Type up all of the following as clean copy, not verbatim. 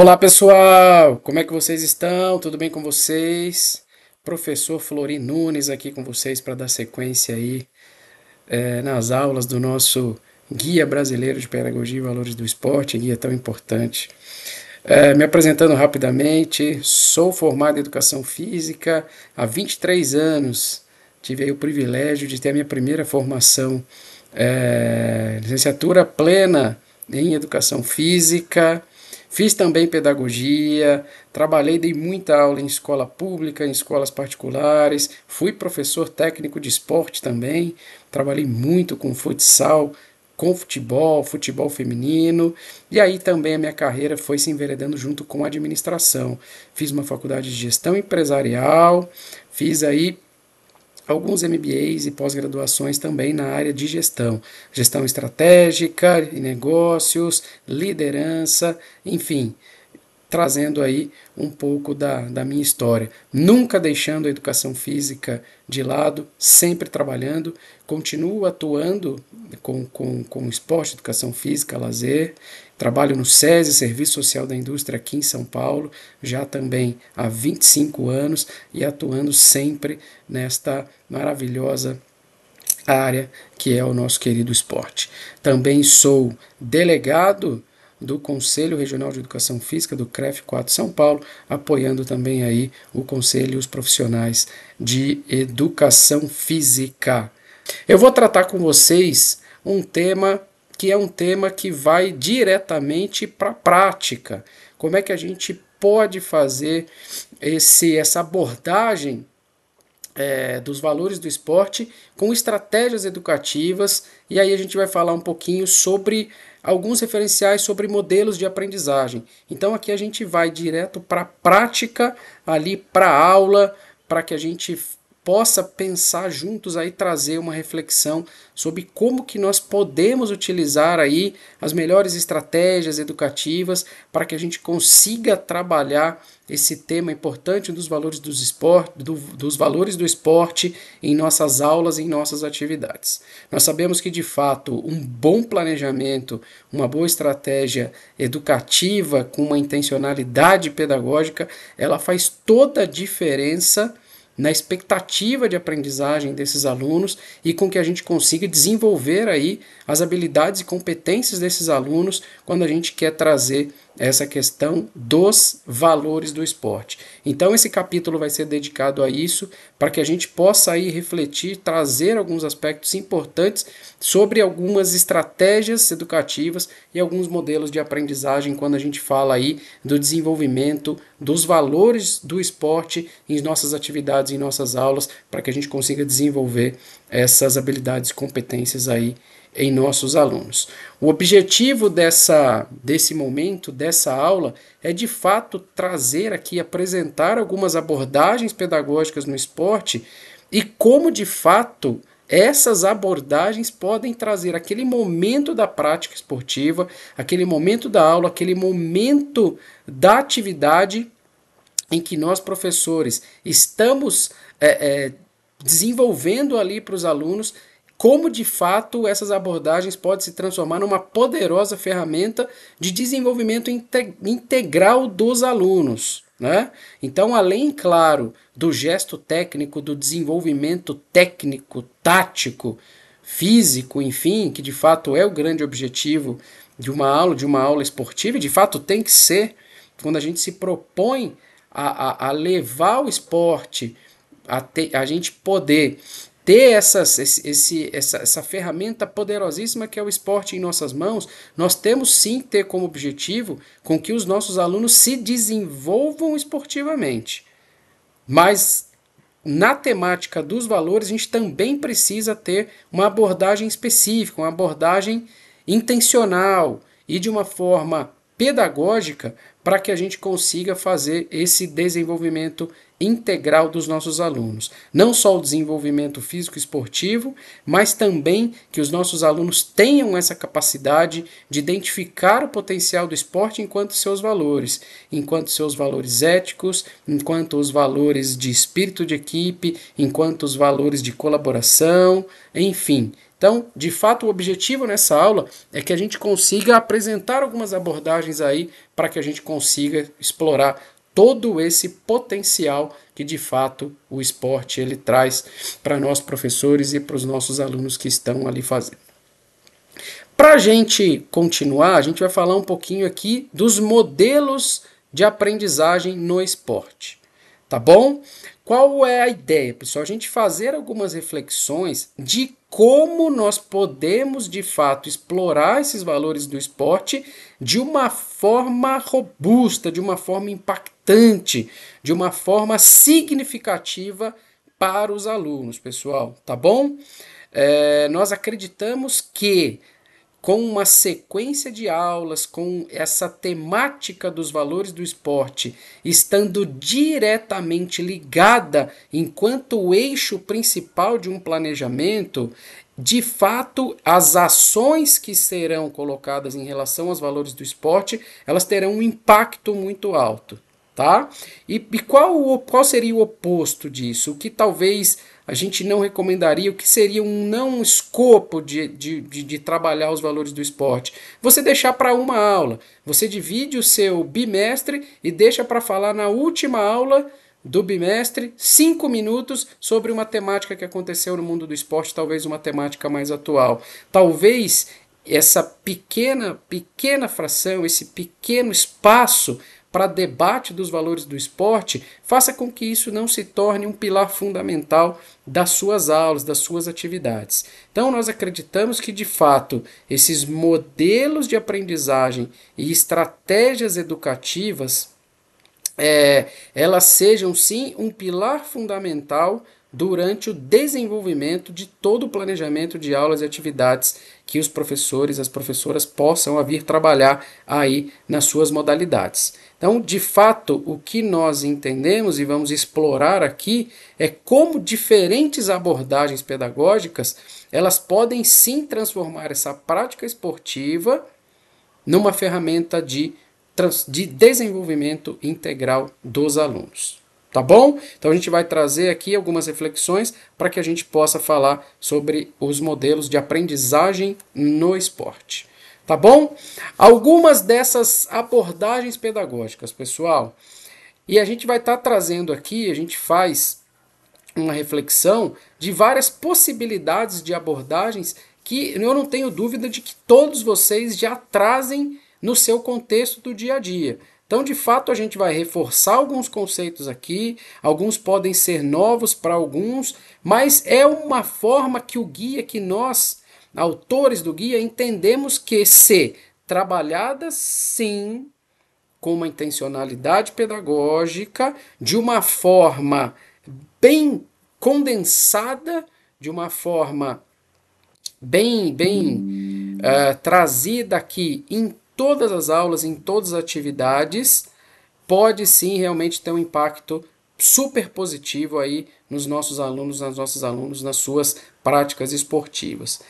Olá pessoal, como é que vocês estão? Tudo bem com vocês? Professor Florim Nunes aqui com vocês para dar sequência aí nas aulas do nosso Guia Brasileiro de Pedagogia e Valores do Esporte, guia tão importante. Me apresentando rapidamente, sou formado em Educação Física há 23 anos. Tive aí o privilégio de ter a minha primeira formação, licenciatura plena em Educação Física. Fiz também pedagogia, trabalhei, dei muita aula em escola pública, em escolas particulares, fui professor técnico de esporte também, trabalhei muito com futsal, com futebol, futebol feminino, e aí também a minha carreira foi se enveredando junto com a administração. Fiz uma faculdade de gestão empresarial, fiz aí alguns MBAs e pós-graduações também na área de gestão, gestão estratégica e negócios, liderança, enfim, trazendo aí um pouco da minha história. Nunca deixando a educação física de lado, sempre trabalhando, continuo atuando com esporte, educação física, lazer. Trabalho no SESI, Serviço Social da Indústria, aqui em São Paulo, já também há 25 anos e atuando sempre nesta maravilhosa área que é o nosso querido esporte. Também sou delegado do Conselho Regional de Educação Física do CREF 4 São Paulo, apoiando também aí o conselho e os profissionais de educação física. Eu vou tratar com vocês um tema que é um tema que vai diretamente para a prática. Como é que a gente pode fazer essa abordagem dos valores do esporte com estratégias educativas, e aí a gente vai falar um pouquinho sobre alguns referenciais sobre modelos de aprendizagem. Então aqui a gente vai direto para a prática, ali para a aula, para que a gente possa pensar juntos aí, trazer uma reflexão sobre como que nós podemos utilizar aí as melhores estratégias educativas para que a gente consiga trabalhar esse tema importante dos valores dos valores do esporte em nossas aulas, em nossas atividades. Nós sabemos que, de fato, um bom planejamento, uma boa estratégia educativa com uma intencionalidade pedagógica, ela faz toda a diferença na expectativa de aprendizagem desses alunos e com que a gente consiga desenvolver aí as habilidades e competências desses alunos quando a gente quer trazer essa questão dos valores do esporte. Então esse capítulo vai ser dedicado a isso, para que a gente possa aí refletir, trazer alguns aspectos importantes sobre algumas estratégias educativas e alguns modelos de aprendizagem quando a gente fala aí do desenvolvimento dos valores do esporte em nossas atividades, em nossas aulas, para que a gente consiga desenvolver essas habilidades e competências aí em nossos alunos. O objetivo desse momento, dessa aula, é de fato trazer aqui, apresentar algumas abordagens pedagógicas no esporte e como de fato essas abordagens podem trazer aquele momento da prática esportiva, aquele momento da aula, aquele momento da atividade em que nós, professores, estamos desenvolvendo ali para os alunos como de fato essas abordagens podem se transformar numa poderosa ferramenta de desenvolvimento integral dos alunos, né? Então, além, claro, do gesto técnico, do desenvolvimento técnico, tático, físico, enfim, que de fato é o grande objetivo de uma aula esportiva, e de fato tem que ser, quando a gente se propõe a levar o esporte, a gente poder ter essa ferramenta poderosíssima que é o esporte em nossas mãos, nós temos sim ter como objetivo com que os nossos alunos se desenvolvam esportivamente. Mas na temática dos valores, a gente também precisa ter uma abordagem específica, uma abordagem intencional e de uma forma pedagógica para que a gente consiga fazer esse desenvolvimento integral dos nossos alunos. Não só o desenvolvimento físico esportivo, mas também que os nossos alunos tenham essa capacidade de identificar o potencial do esporte enquanto seus valores éticos, enquanto os valores de espírito de equipe, enquanto os valores de colaboração, enfim, Então, de fato, o objetivo nessa aula é que a gente consiga apresentar algumas abordagens aí para que a gente consiga explorar todo esse potencial que de fato o esporte ele traz para nós professores e para os nossos alunos que estão ali fazendo. Para a gente continuar, a gente vai falar um pouquinho aqui dos modelos de aprendizagem no esporte, tá bom? Qual é a ideia, pessoal? A gente fazer algumas reflexões de como nós podemos, de fato, explorar esses valores do esporte de uma forma robusta, de uma forma impactante, de uma forma significativa para os alunos, pessoal, tá bom? Nós acreditamos que com uma sequência de aulas, com essa temática dos valores do esporte, estando diretamente ligada enquanto o eixo principal de um planejamento, de fato, as ações que serão colocadas em relação aos valores do esporte, elas terão um impacto muito alto. Tá? E qual seria o oposto disso? O que talvez a gente não recomendaria, o que seria um não escopo de trabalhar os valores do esporte? Você deixar para uma aula, você divide o seu bimestre e deixa para falar na última aula do bimestre 5 minutos sobre uma temática que aconteceu no mundo do esporte, talvez uma temática mais atual. Talvez essa pequena fração, esse pequeno espaço para debate dos valores do esporte, faça com que isso não se torne um pilar fundamental das suas aulas, das suas atividades. Então, nós acreditamos que, de fato, esses modelos de aprendizagem e estratégias educativas, elas sejam, sim, um pilar fundamental durante o desenvolvimento de todo o planejamento de aulas e atividades que os professores, as professoras possam vir trabalhar aí nas suas modalidades. Então, de fato, o que nós entendemos e vamos explorar aqui é como diferentes abordagens pedagógicas, elas podem sim transformar essa prática esportiva numa ferramenta de desenvolvimento integral dos alunos. Tá bom? Então a gente vai trazer aqui algumas reflexões para que a gente possa falar sobre os modelos de aprendizagem no esporte. Tá bom? Algumas dessas abordagens pedagógicas, pessoal, e a gente vai estar trazendo aqui, a gente faz uma reflexão de várias possibilidades de abordagens que eu não tenho dúvida de que todos vocês já trazem no seu contexto do dia a dia. Então, de fato, a gente vai reforçar alguns conceitos aqui, alguns podem ser novos para alguns, mas é uma forma que o guia, que nós, autores do guia, entendemos que se trabalhada sim com uma intencionalidade pedagógica, de uma forma bem condensada, de uma forma bem trazida aqui em todas as aulas, em todas as atividades, pode sim realmente ter um impacto super positivo aí nos nossos alunos, nas nossas alunas, nas suas práticas esportivas.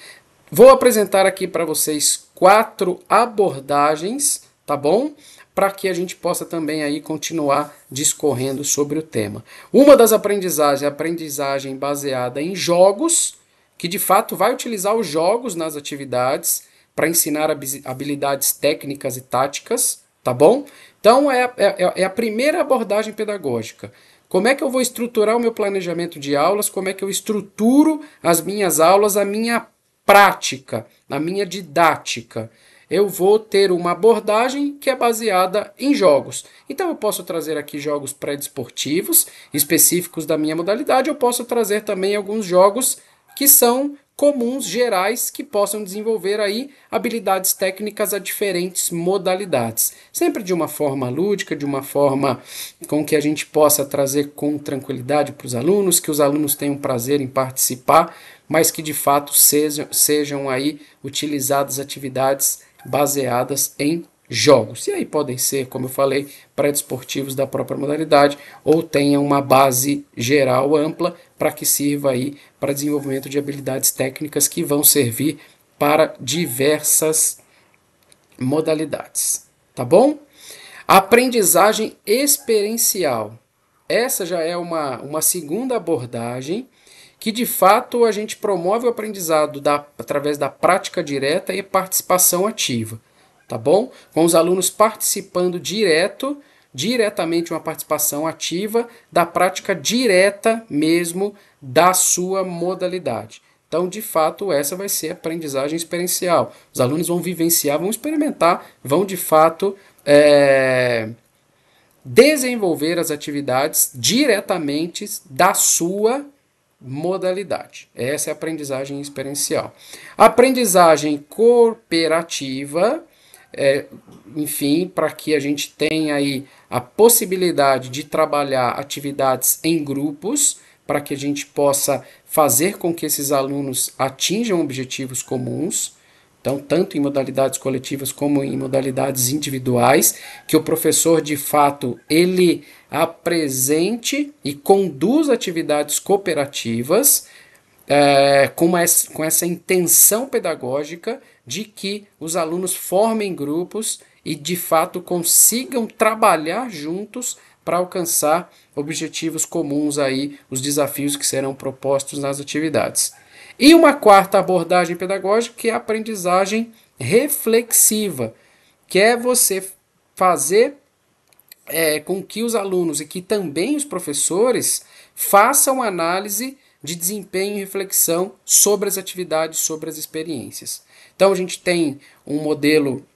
Vou apresentar aqui para vocês 4 abordagens, tá bom? Para que a gente possa também aí continuar discorrendo sobre o tema. Uma das aprendizagens é a aprendizagem baseada em jogos, que de fato vai utilizar os jogos nas atividades para ensinar habilidades técnicas e táticas, tá bom? Então, é a primeira abordagem pedagógica. Como é que eu vou estruturar o meu planejamento de aulas? Como é que eu estruturo as minhas aulas, a minha prática, a minha didática? Eu vou ter uma abordagem que é baseada em jogos. Então, eu posso trazer aqui jogos pré-desportivos, específicos da minha modalidade. Eu posso trazer também alguns jogos que são comuns, gerais, que possam desenvolver aí habilidades técnicas a diferentes modalidades. Sempre de uma forma lúdica, de uma forma com que a gente possa trazer com tranquilidade para os alunos, que os alunos tenham prazer em participar, mas que de fato sejam aí utilizadas atividades baseadas em jogos. E aí podem ser, como eu falei, pré-desportivos da própria modalidade ou tenham uma base geral ampla para que sirva aí para desenvolvimento de habilidades técnicas que vão servir para diversas modalidades. Tá bom? Aprendizagem experiencial. Essa já é uma segunda abordagem que de fato a gente promove o aprendizado através da prática direta e participação ativa, tá bom? Com os alunos participando diretamente uma participação ativa da prática direta mesmo da sua modalidade. Então, de fato, essa vai ser a aprendizagem experiencial. Os alunos vão vivenciar, vão experimentar, vão de fato desenvolver as atividades diretamente da sua modalidade. Essa é a aprendizagem experiencial. A aprendizagem cooperativa, enfim, para que a gente tenha aí a possibilidade de trabalhar atividades em grupos, para que a gente possa fazer com que esses alunos atinjam objetivos comuns. Então, tanto em modalidades coletivas como em modalidades individuais, que o professor, de fato, ele apresente e conduza atividades cooperativas com essa intenção pedagógica de que os alunos formem grupos e, de fato, consigam trabalhar juntos para alcançar objetivos comuns aí, os desafios que serão propostos nas atividades. E uma quarta abordagem pedagógica, que é a aprendizagem reflexiva, que é você fazer com que os alunos e que também os professores façam análise de desempenho e reflexão sobre as atividades, sobre as experiências. Então a gente tem um modelo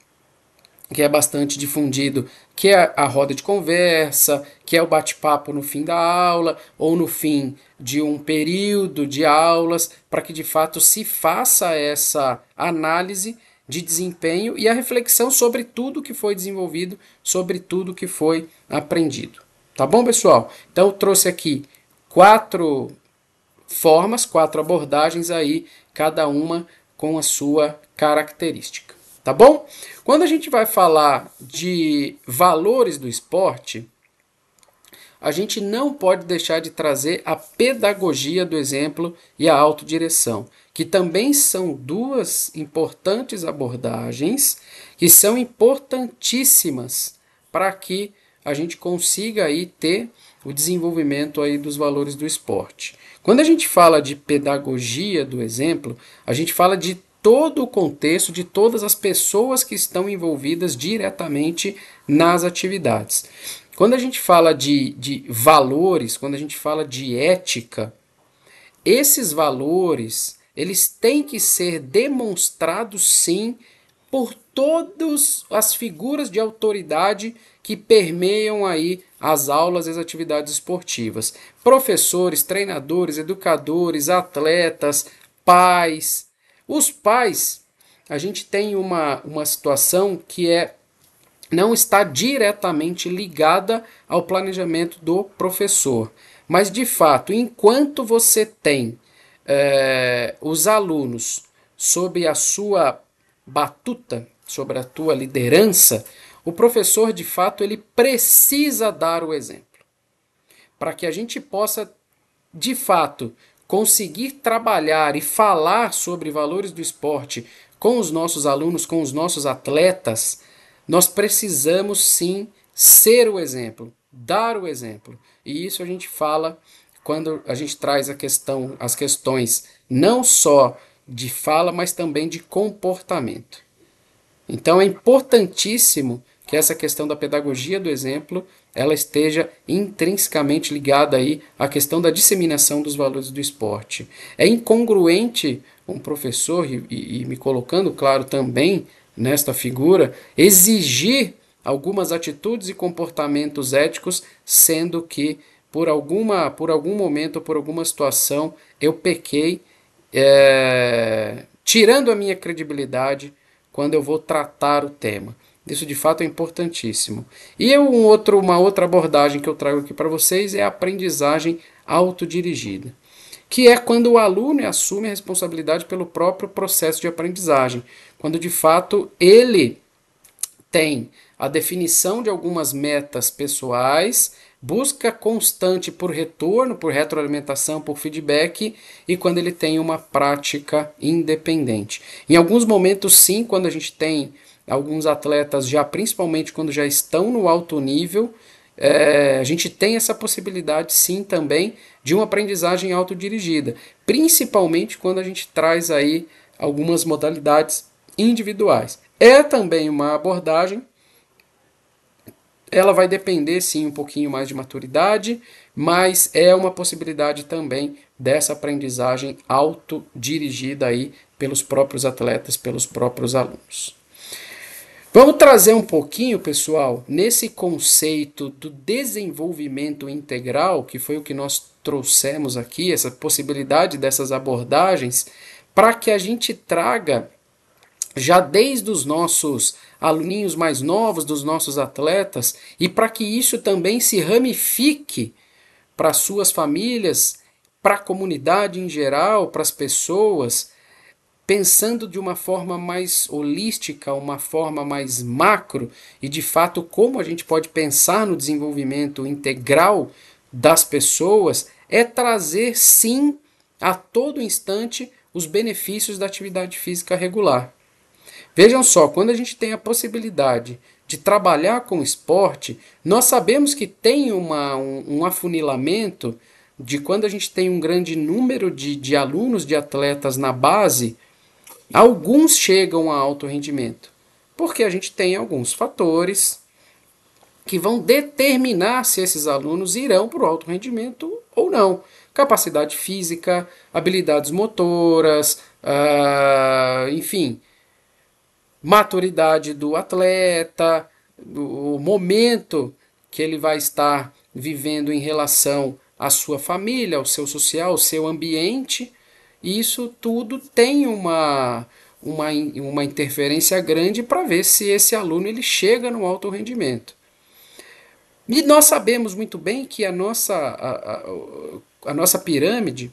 que é bastante difundido, que é a roda de conversa, que é o bate-papo no fim da aula ou no fim de um período de aulas, para que de fato se faça essa análise de desempenho e a reflexão sobre tudo que foi desenvolvido, sobre tudo que foi aprendido. Tá bom, pessoal? Então eu trouxe aqui 4 formas, 4 abordagens aí, cada uma com a sua característica. Tá bom? Quando a gente vai falar de valores do esporte, a gente não pode deixar de trazer a pedagogia do exemplo e a autodireção, que também são 2 importantes abordagens que são importantíssimas para que a gente consiga aí ter o desenvolvimento aí dos valores do esporte. Quando a gente fala de pedagogia do exemplo, a gente fala de todo o contexto de todas as pessoas que estão envolvidas diretamente nas atividades. Quando a gente fala de valores, quando a gente fala de ética, esses valores, eles têm que ser demonstrados sim por todas as figuras de autoridade que permeiam aí as aulas e as atividades esportivas. Professores, treinadores, educadores, atletas, pais. Os pais, a gente tem uma situação que não está diretamente ligada ao planejamento do professor. Mas, de fato, enquanto você tem os alunos sob a sua batuta, sobre a tua liderança, o professor, de fato, ele precisa dar o exemplo. Para que a gente possa, de fato, conseguir trabalhar e falar sobre valores do esporte com os nossos alunos, com os nossos atletas, nós precisamos sim ser o exemplo, dar o exemplo. E isso a gente fala quando a gente traz as questões não só de fala, mas também de comportamento. Então é importantíssimo que essa questão da pedagogia do exemplo ela esteja intrinsecamente ligada aí à questão da disseminação dos valores do esporte. É incongruente um professor, e me colocando claro também nesta figura, exigir algumas atitudes e comportamentos éticos, sendo que por algum momento, por alguma situação, eu pequei, tirando a minha credibilidade quando eu vou tratar o tema. Isso de fato é importantíssimo. E uma outra abordagem que eu trago aqui para vocês é a aprendizagem autodirigida, que é quando o aluno assume a responsabilidade pelo próprio processo de aprendizagem, quando de fato ele tem a definição de algumas metas pessoais, busca constante por retorno, por retroalimentação, por feedback, e quando ele tem uma prática independente. Em alguns momentos, sim, quando a gente tem alguns atletas já, principalmente quando já estão no alto nível, a gente tem essa possibilidade sim também de uma aprendizagem autodirigida, principalmente quando a gente traz aí algumas modalidades individuais. É também uma abordagem, ela vai depender sim um pouquinho mais de maturidade, mas é uma possibilidade também dessa aprendizagem autodirigida aí pelos próprios atletas, pelos próprios alunos. Vamos trazer um pouquinho, pessoal, nesse conceito do desenvolvimento integral, que foi o que nós trouxemos aqui, essa possibilidade dessas abordagens, para que a gente traga já desde os nossos aluninhos mais novos, dos nossos atletas, e para que isso também se ramifique para suas famílias, para a comunidade em geral, para as pessoas, pensando de uma forma mais holística, uma forma mais macro, e de fato como a gente pode pensar no desenvolvimento integral das pessoas, é trazer sim a todo instante os benefícios da atividade física regular. Vejam só, quando a gente tem a possibilidade de trabalhar com esporte, nós sabemos que tem um afunilamento de quando a gente tem um grande número de alunos, de atletas na base, alguns chegam a alto rendimento, porque a gente tem alguns fatores que vão determinar se esses alunos irão para o alto rendimento ou não. Capacidade física, habilidades motoras, enfim, maturidade do atleta, o momento que ele vai estar vivendo em relação à sua família, ao seu social, ao seu ambiente. Isso tudo tem uma interferência grande para ver se esse aluno ele chega no alto rendimento. E nós sabemos muito bem que a nossa pirâmide,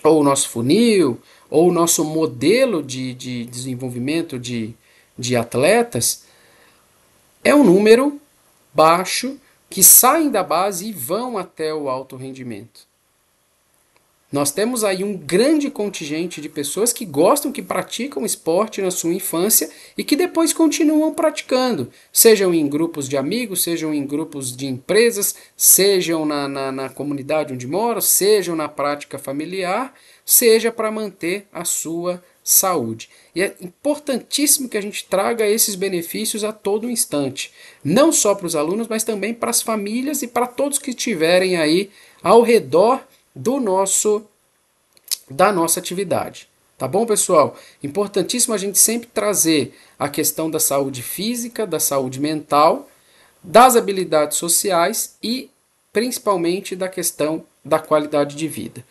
ou o nosso funil, ou o nosso modelo de desenvolvimento de atletas, é um número baixo que saem da base e vão até o alto rendimento. Nós temos aí um grande contingente de pessoas que gostam, que praticam esporte na sua infância e que depois continuam praticando, sejam em grupos de amigos, sejam em grupos de empresas, sejam na comunidade onde moram, sejam na prática familiar, seja para manter a sua saúde. E é importantíssimo que a gente traga esses benefícios a todo instante, não só para os alunos, mas também para as famílias e para todos que estiverem aí ao redor da nossa atividade. Tá bom, pessoal? Importantíssimo a gente sempre trazer a questão da saúde física, da saúde mental, das habilidades sociais e principalmente da questão da qualidade de vida.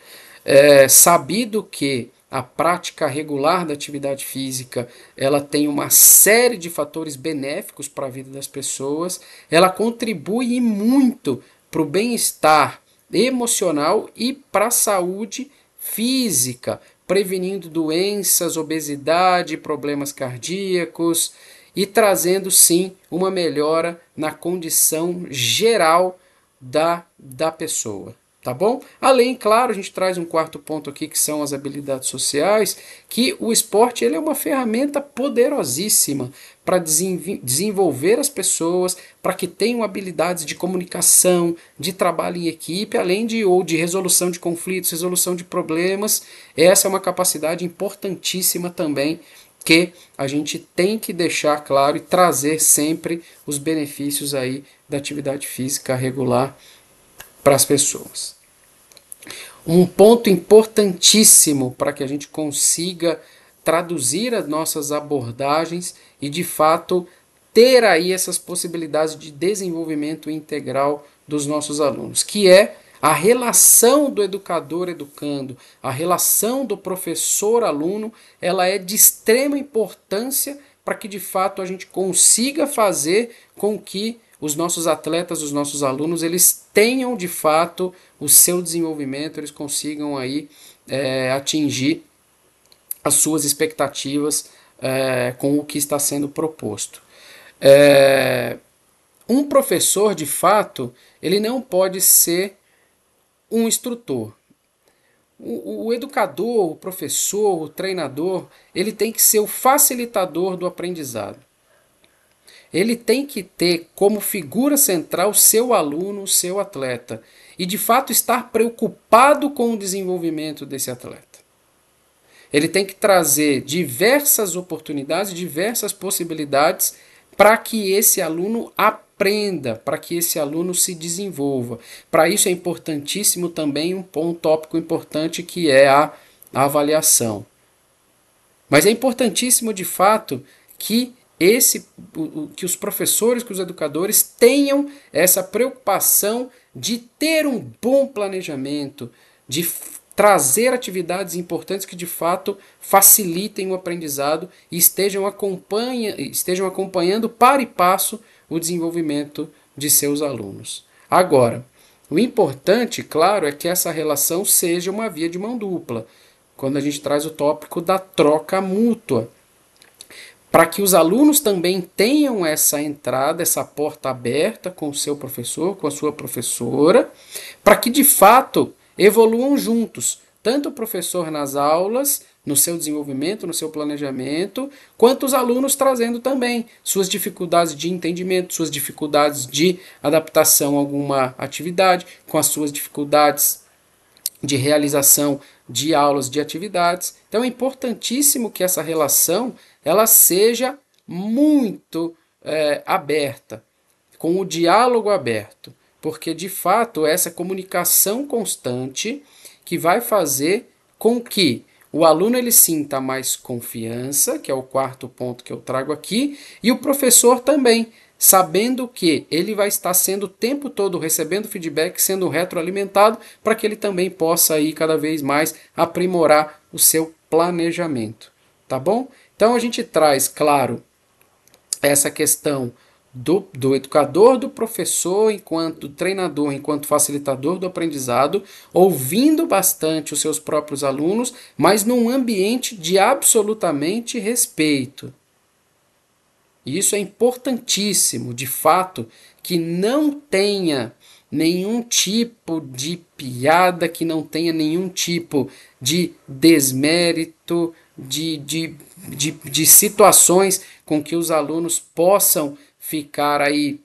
Sabido que a prática regular da atividade física ela tem uma série de fatores benéficos para a vida das pessoas, ela contribui muito para o bem-estar emocional e para a saúde física, prevenindo doenças, obesidade, problemas cardíacos e trazendo sim uma melhora na condição geral da pessoa. Tá bom? Além, claro, a gente traz um quarto ponto aqui que são as habilidades sociais, que o esporte ele é uma ferramenta poderosíssima para desenvolver as pessoas, para que tenham habilidades de comunicação, de trabalho em equipe, além de resolução de conflitos, resolução de problemas. Essa é uma capacidade importantíssima também que a gente tem que deixar claro e trazer sempre os benefícios aí da atividade física regular para as pessoas. Um ponto importantíssimo para que a gente consiga traduzir as nossas abordagens e de fato ter aí essas possibilidades de desenvolvimento integral dos nossos alunos, que é a relação do educador-educando, a relação do professor-aluno, ela é de extrema importância para que de fato a gente consiga fazer com que os nossos atletas, os nossos alunos, eles tenham de fato o seu desenvolvimento, eles consigam aí atingir as suas expectativas com o que está sendo proposto. Um professor, de fato, ele não pode ser um instrutor. O educador, o professor, o treinador, ele tem que ser o facilitador do aprendizado. ele tem que ter como figura central o seu aluno, o seu atleta, e de fato estar preocupado com o desenvolvimento desse atleta. Ele tem que trazer diversas oportunidades, diversas possibilidades para que esse aluno aprenda, para que esse aluno se desenvolva. Para isso é importantíssimo também um tópico importante que é a avaliação. Mas é importantíssimo de fato que que os professores, que os educadores tenham essa preocupação de ter um bom planejamento, de trazer atividades importantes que de fato facilitem o aprendizado e estejam acompanhando para e passo o desenvolvimento de seus alunos. Agora, o importante, claro, é que essa relação seja uma via de mão dupla, quando a gente traz o tópico da troca mútua, para que os alunos também tenham essa entrada, essa porta aberta com o seu professor, com a sua professora, para que de fato evoluam juntos, tanto o professor nas aulas, no seu desenvolvimento, no seu planejamento, quanto os alunos trazendo também suas dificuldades de entendimento, suas dificuldades de adaptação a alguma atividade, com as suas dificuldades de realização de aulas, de atividades. Então é importantíssimo que essa relação ela seja muito aberta, com o diálogo aberto, porque de fato essa comunicação constante que vai fazer com que o aluno ele sinta mais confiança, que é o quarto ponto que eu trago aqui, e o professor também, sabendo que ele vai estar sendo o tempo todo recebendo feedback, sendo retroalimentado, para que ele também possa aí cada vez mais aprimorar o seu planejamento, tá bom? Então a gente traz, claro, essa questão do educador, do professor, enquanto treinador, enquanto facilitador do aprendizado, ouvindo bastante os seus próprios alunos, mas num ambiente de absolutamente respeito. E isso é importantíssimo, de fato, que não tenha nenhum tipo de piada, que não tenha nenhum tipo de desmérito, de situações com que os alunos possam ficar aí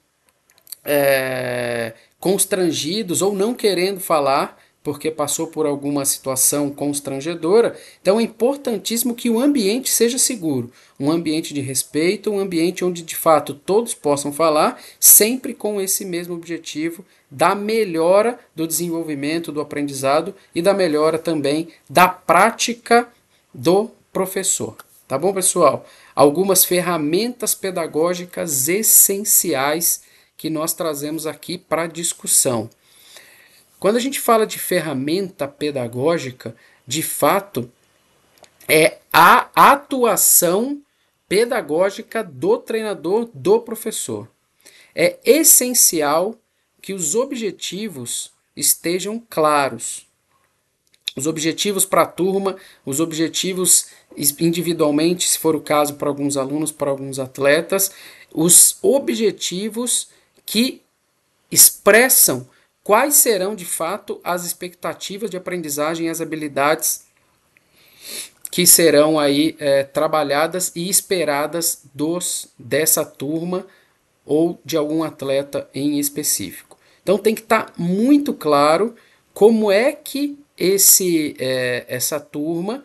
constrangidos ou não querendo falar porque passou por alguma situação constrangedora. Então é importantíssimo que o ambiente seja seguro, um ambiente de respeito, um ambiente onde de fato todos possam falar, sempre com esse mesmo objetivo da melhora do desenvolvimento do aprendizado e da melhora também da prática do professor. Tá bom, pessoal? Algumas ferramentas pedagógicas essenciais que nós trazemos aqui para discussão. Quando a gente fala de ferramenta pedagógica, de fato, é a atuação pedagógica do treinador, do professor. É essencial que os objetivos estejam claros. Os objetivos para a turma, os objetivos individualmente, se for o caso para alguns alunos, para alguns atletas, os objetivos que expressam quais serão de fato as expectativas de aprendizagem e as habilidades que serão aí trabalhadas e esperadas dessa turma ou de algum atleta em específico. Então tem que estar muito claro como é que essa turma,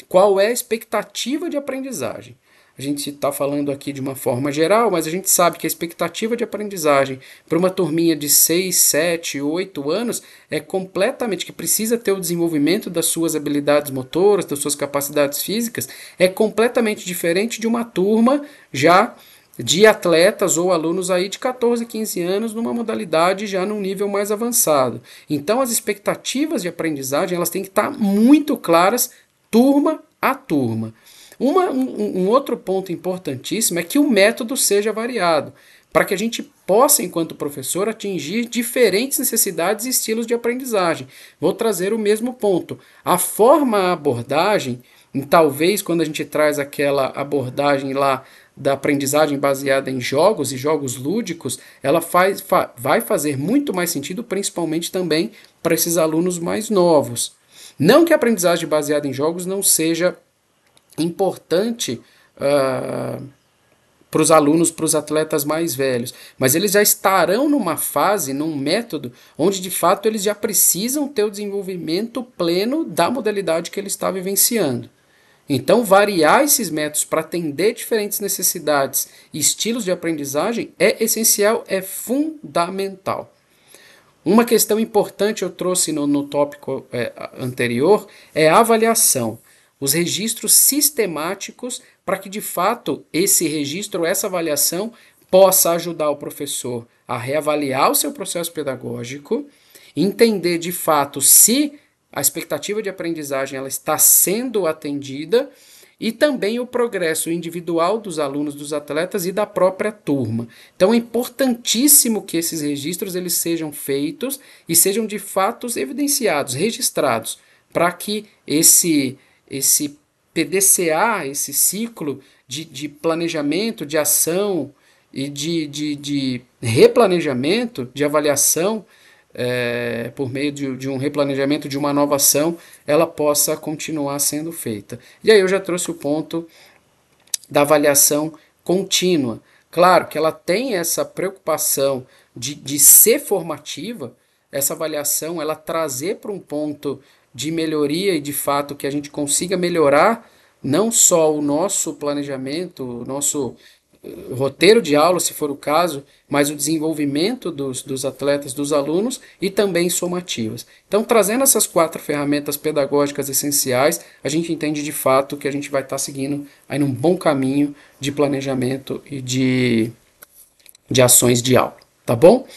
qual é a expectativa de aprendizagem. A gente está falando aqui de uma forma geral, mas a gente sabe que a expectativa de aprendizagem para uma turminha de 6, 7, 8 anos é completamente, que precisa ter o desenvolvimento das suas habilidades motoras, das suas capacidades físicas, é completamente diferente de uma turma já de atletas ou alunos aí de 14, 15 anos numa modalidade já num nível mais avançado. Então as expectativas de aprendizagem elas têm que estar muito claras, turma a turma. Um outro ponto importantíssimo é que o método seja variado, para que a gente possa, enquanto professor, atingir diferentes necessidades e estilos de aprendizagem. Vou trazer o mesmo ponto. A forma, a abordagem, talvez quando a gente traz aquela abordagem lá da aprendizagem baseada em jogos e jogos lúdicos, ela vai fazer muito mais sentido, principalmente também para esses alunos mais novos. Não que a aprendizagem baseada em jogos não seja importante para os alunos, para os atletas mais velhos, mas eles já estarão numa fase, num método, onde de fato eles já precisam ter o desenvolvimento pleno da modalidade que ele está vivenciando. Então, variar esses métodos para atender diferentes necessidades e estilos de aprendizagem é essencial, é fundamental. Uma questão importante eu trouxe no tópico anterior é a avaliação. Os registros sistemáticos para que, de fato, esse registro, essa avaliação, possa ajudar o professor a reavaliar o seu processo pedagógico, entender, de fato, se a expectativa de aprendizagem ela está sendo atendida e também o progresso individual dos alunos, dos atletas e da própria turma. Então é importantíssimo que esses registros eles sejam feitos e sejam de fato evidenciados, registrados, para que esse PDCA, esse ciclo de planejamento, de ação e de replanejamento, de avaliação, por meio de um replanejamento, de uma nova ação, ela possa continuar sendo feita. E aí eu já trouxe o ponto da avaliação contínua. Claro que ela tem essa preocupação de ser formativa, essa avaliação, ela trazer para um ponto de melhoria e de fato que a gente consiga melhorar não só o nosso planejamento, o nosso roteiro de aula, se for o caso, mas o desenvolvimento dos atletas, dos alunos e também somativas. Então, trazendo essas 4 ferramentas pedagógicas essenciais, a gente entende de fato que a gente vai estar seguindo aí num bom caminho de planejamento e de ações de aula, tá bom?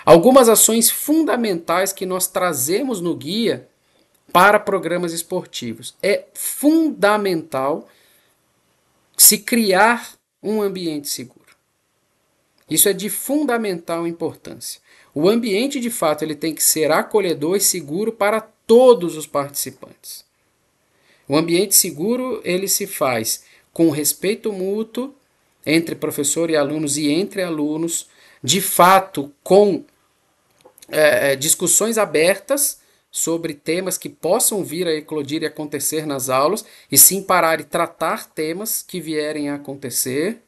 Algumas ações fundamentais que nós trazemos no guia para programas esportivos. É fundamental se criar um ambiente seguro. Isso é de fundamental importância. O ambiente, de fato, ele tem que ser acolhedor e seguro para todos os participantes. O ambiente seguro, ele se faz com respeito mútuo entre professor e alunos e entre alunos, de fato, com discussões abertas sobre temas que possam vir a eclodir e acontecer nas aulas, e sim parar e tratar temas que vierem a acontecer.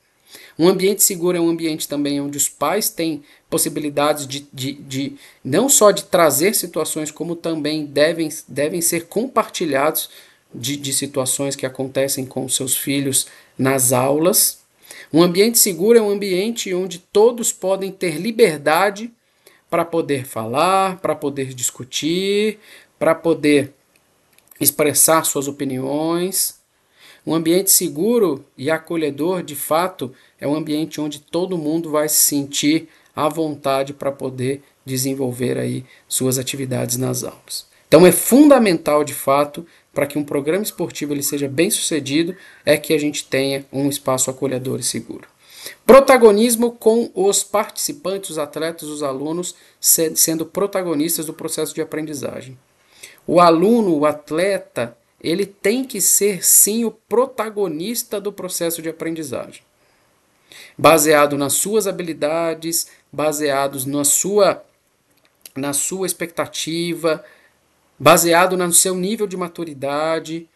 Um ambiente seguro é um ambiente também onde os pais têm possibilidades de não só de trazer situações, como também devem ser compartilhados de situações que acontecem com seus filhos nas aulas. Um ambiente seguro é um ambiente onde todos podem ter liberdade para poder falar, para poder discutir, para poder expressar suas opiniões. Um ambiente seguro e acolhedor, de fato, é um ambiente onde todo mundo vai se sentir à vontade para poder desenvolver aí suas atividades nas aulas. Então é fundamental, de fato, para que um programa esportivo ele seja bem sucedido, é que a gente tenha um espaço acolhedor e seguro. Protagonismo com os participantes, os atletas, os alunos, sendo protagonistas do processo de aprendizagem. O aluno, o atleta, ele tem que ser, sim, o protagonista do processo de aprendizagem. Baseado nas suas habilidades, baseados na sua expectativa, baseado no seu nível de maturidade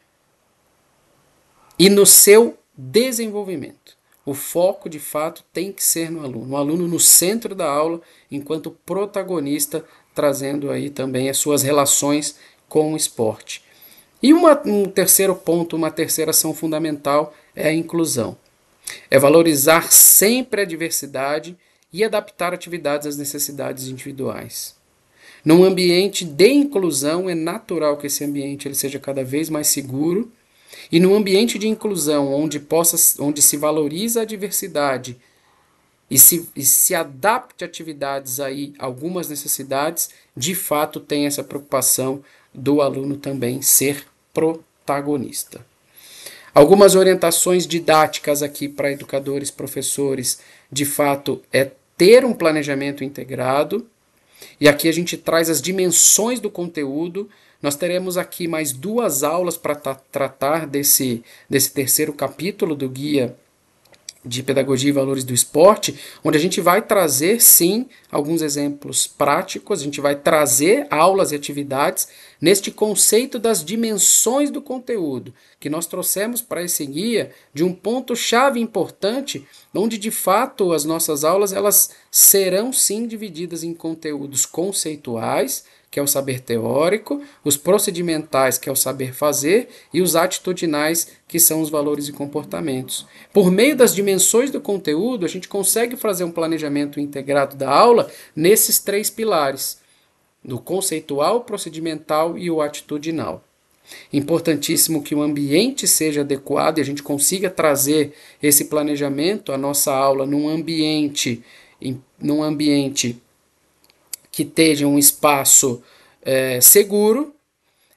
e no seu desenvolvimento. O foco, de fato, tem que ser no aluno no centro da aula, enquanto protagonista, trazendo aí também as suas relações com o esporte. E um terceiro ponto, uma terceira ação fundamental é a inclusão. É valorizar sempre a diversidade e adaptar atividades às necessidades individuais. Num ambiente de inclusão, é natural que esse ambiente ele seja cada vez mais seguro. E num ambiente de inclusão, onde se valoriza a diversidade e se adapte atividades aí, algumas necessidades, de fato tem essa preocupação do aluno também ser protagonista. Algumas orientações didáticas aqui para educadores, professores, de fato é ter um planejamento integrado, e aqui a gente traz as dimensões do conteúdo. Nós teremos aqui mais 2 aulas para tratar desse terceiro capítulo do guia de Pedagogia e Valores do Esporte, onde a gente vai trazer, sim, alguns exemplos práticos, a gente vai trazer aulas e atividades neste conceito das dimensões do conteúdo, que nós trouxemos para esse guia de um ponto-chave importante, onde de fato as nossas aulas elas serão sim divididas em conteúdos conceituais, que é o saber teórico, os procedimentais, que é o saber fazer, e os atitudinais, que são os valores e comportamentos. Por meio das dimensões do conteúdo, a gente consegue fazer um planejamento integrado da aula nesses três pilares, do conceitual, procedimental e o atitudinal. Importantíssimo que o ambiente seja adequado e a gente consiga trazer esse planejamento, a nossa aula, num ambiente que esteja um espaço seguro,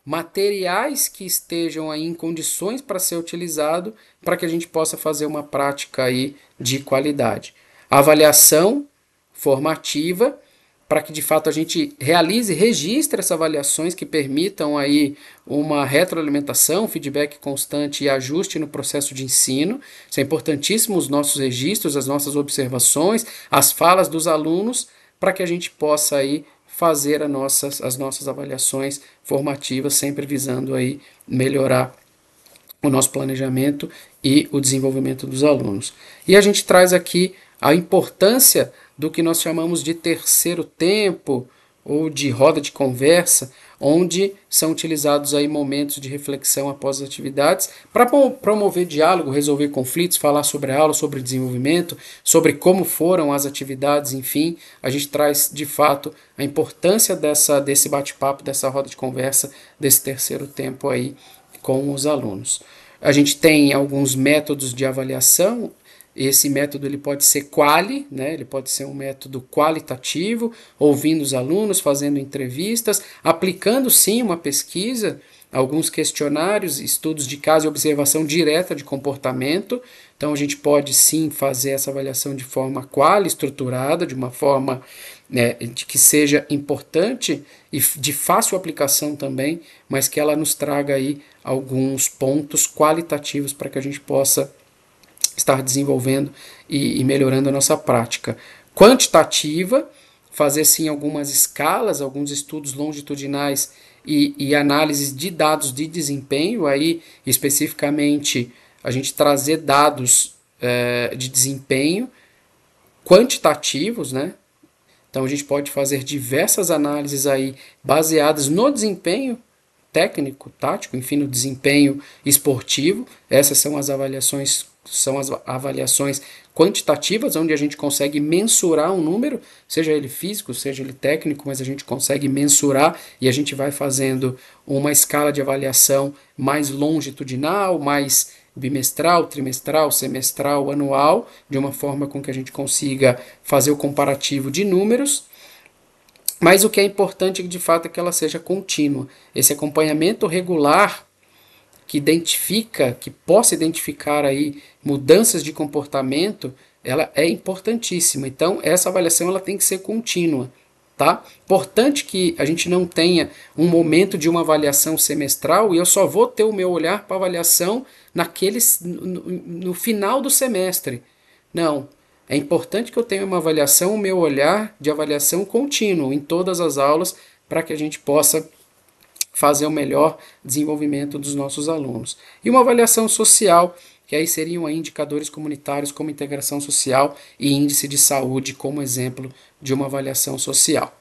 materiais que estejam aí em condições para ser utilizado, para que a gente possa fazer uma prática aí de qualidade. Avaliação formativa, para que de fato a gente realize, registre essas avaliações que permitam aí uma retroalimentação, feedback constante e ajuste no processo de ensino. Isso é importantíssimo, os nossos registros, as nossas observações, as falas dos alunos, para que a gente possa aí fazer as nossas avaliações formativas, sempre visando aí melhorar o nosso planejamento e o desenvolvimento dos alunos. E a gente traz aqui a importância do que nós chamamos de terceiro tempo ou de roda de conversa, onde são utilizados aí momentos de reflexão após as atividades para promover diálogo, resolver conflitos, falar sobre a aula, sobre desenvolvimento, sobre como foram as atividades, enfim, a gente traz de fato a importância desse bate-papo, dessa roda de conversa, desse terceiro tempo aí com os alunos. A gente tem alguns métodos de avaliação. Esse método ele pode ser quali, né? Ele pode ser um método qualitativo, ouvindo os alunos, fazendo entrevistas, aplicando sim uma pesquisa, alguns questionários, estudos de caso e observação direta de comportamento. Então a gente pode sim fazer essa avaliação de forma quali, estruturada, de uma forma de que seja importante e de fácil aplicação também, mas que ela nos traga aí alguns pontos qualitativos para que a gente possa estar desenvolvendo e melhorando a nossa prática. Quantitativa, fazer sim algumas escalas, alguns estudos longitudinais e análises de dados de desempenho, aí especificamente a gente trazer dados de desempenho quantitativos, né? Então a gente pode fazer diversas análises aí baseadas no desempenho técnico, tático, enfim, no desempenho esportivo. Essas são as avaliações quantitativas, onde a gente consegue mensurar um número, seja ele físico, seja ele técnico, mas a gente consegue mensurar e a gente vai fazendo uma escala de avaliação mais longitudinal, mais bimestral, trimestral, semestral, anual, de uma forma com que a gente consiga fazer o comparativo de números. Mas o que é importante de fato é que ela seja contínua. Esse acompanhamento regular que possa identificar aí mudanças de comportamento, ela é importantíssima. Então, essa avaliação ela tem que ser contínua, tá? Importante que a gente não tenha um momento de uma avaliação semestral e eu só vou ter o meu olhar para avaliação no final do semestre. Não. É importante que eu tenha uma avaliação, o meu olhar de avaliação contínuo em todas as aulas para que a gente possa fazer o melhor desenvolvimento dos nossos alunos. E uma avaliação social, que aí seriam aí indicadores comunitários como integração social e índice de saúde como exemplo de uma avaliação social.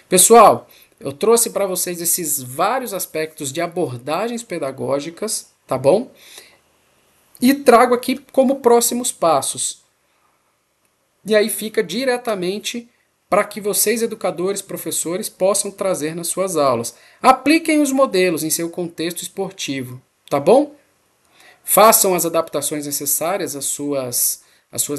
Pessoal, eu trouxe para vocês esses vários aspectos de abordagens pedagógicas, tá bom? E trago aqui como próximos passos. E aí fica diretamente para que vocês, educadores, professores, possam trazer nas suas aulas. Apliquem os modelos em seu contexto esportivo, tá bom? Façam as adaptações necessárias às suas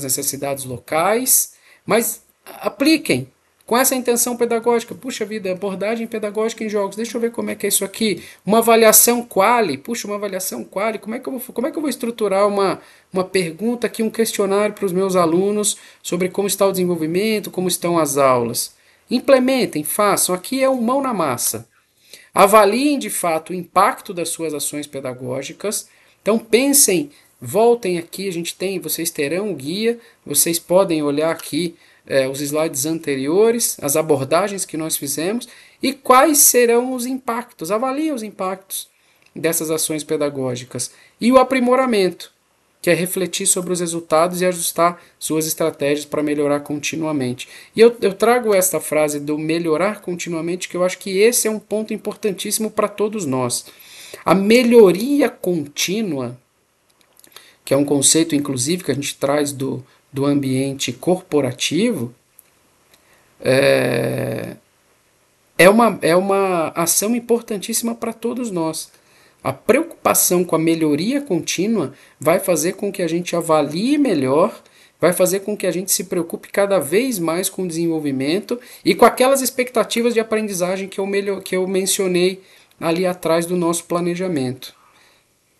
necessidades locais, mas apliquem com essa intenção pedagógica. Puxa vida, abordagem pedagógica em jogos, deixa eu ver como é que é isso aqui. Uma avaliação quali, puxa, uma avaliação quali, como é que eu vou estruturar uma pergunta aqui, um questionário para os meus alunos sobre como está o desenvolvimento, como estão as aulas. Implementem, façam, aqui é um mão na massa. Avaliem de fato o impacto das suas ações pedagógicas. Então pensem voltem aqui, vocês terão o guia, vocês podem olhar aqui os slides anteriores, as abordagens que nós fizemos e quais serão os impactos, avalie os impactos dessas ações pedagógicas e o aprimoramento, que é refletir sobre os resultados e ajustar suas estratégias para melhorar continuamente. E eu trago esta frase do melhorar continuamente, que eu acho que esse é um ponto importantíssimo para todos nós. A melhoria contínua, que é um conceito, inclusive, que a gente traz do ambiente corporativo, é uma ação importantíssima para todos nós. A preocupação com a melhoria contínua vai fazer com que a gente avalie melhor, vai fazer com que a gente se preocupe cada vez mais com o desenvolvimento e com aquelas expectativas de aprendizagem que eu mencionei ali atrás do nosso planejamento.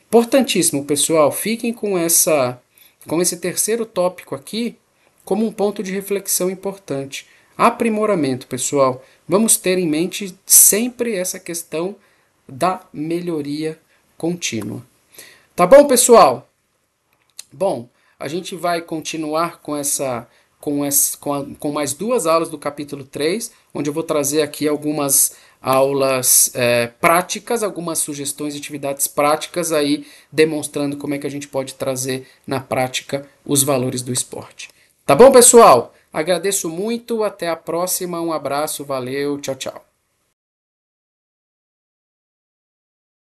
Importantíssimo, pessoal, fiquem com esse terceiro tópico aqui como um ponto de reflexão importante. Aprimoramento, pessoal. Vamos ter em mente sempre essa questão da melhoria contínua. Tá bom, pessoal? Bom, a gente vai continuar com mais duas aulas do capítulo 3, onde eu vou trazer aqui algumas aulas práticas, algumas sugestões de atividades práticas aí, demonstrando como é que a gente pode trazer na prática os valores do esporte. Tá bom, pessoal? Agradeço muito, até a próxima, um abraço, valeu, tchau, tchau.